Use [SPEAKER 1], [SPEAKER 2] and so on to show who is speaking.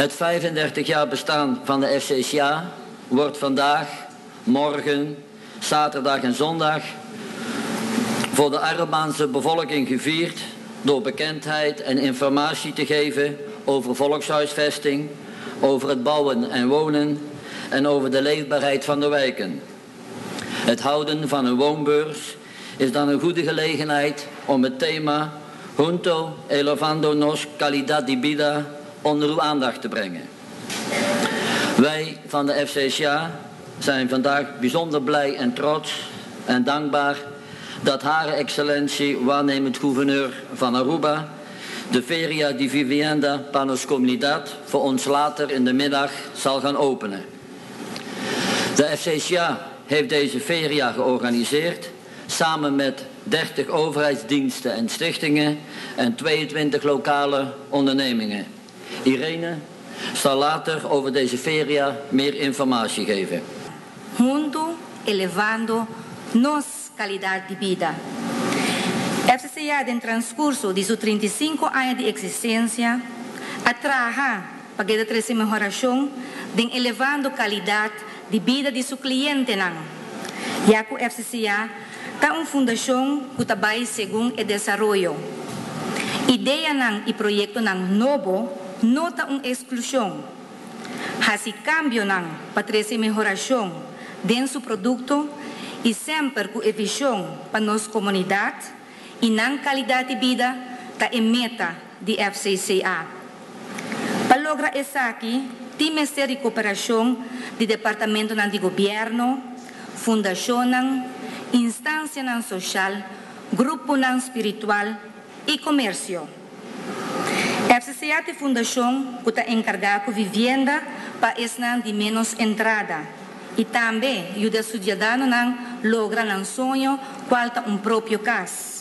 [SPEAKER 1] Het 35 jaar bestaan van de FCCA wordt vandaag, morgen, zaterdag en zondag voor de Arubaanse bevolking gevierd door bekendheid en informatie te geven over volkshuisvesting, over het bouwen en wonen en over de leefbaarheid van de wijken. Het houden van een woonbeurs is dan een goede gelegenheid om het thema Junto elevando nos calidad de vida onder uw aandacht te brengen. Wij van de FCCA zijn vandaag bijzonder blij en trots en dankbaar dat Hare Excellentie waarnemend gouverneur van Aruba de Feria de Vivienda Panos Comunidad voor ons later in de middag zal gaan openen. De FCCA heeft deze feria georganiseerd samen met 30 overheidsdiensten en stichtingen en 22 lokale ondernemingen. Irene zal later over deze feria meer informatie geven.
[SPEAKER 2] Junto elevando nos calidad de vida. FCCA en transcurso de sus 35 años de existencia ha trabajado para que la mejoración de elevando calidad de vida de su cliente. Ya que FCCA está una fundación que trabaja según el desarrollo. Idea y proyecto nuevo no está una exclusión. Así cambio para esa mejoración de su producto y siempre con visión para nuestra comunidad y calidad de vida está en meta de FCCA. Para lograr eso aquí, tiene que ser cooperación del Departamento de Gobierno, Fundación, instancia social, grupo espiritual y comercio. FCCA es fundación que está encargada de vivienda para esas de menos entrada y también ayuda a los ciudadanos a lograr un sueño cual un propio casa.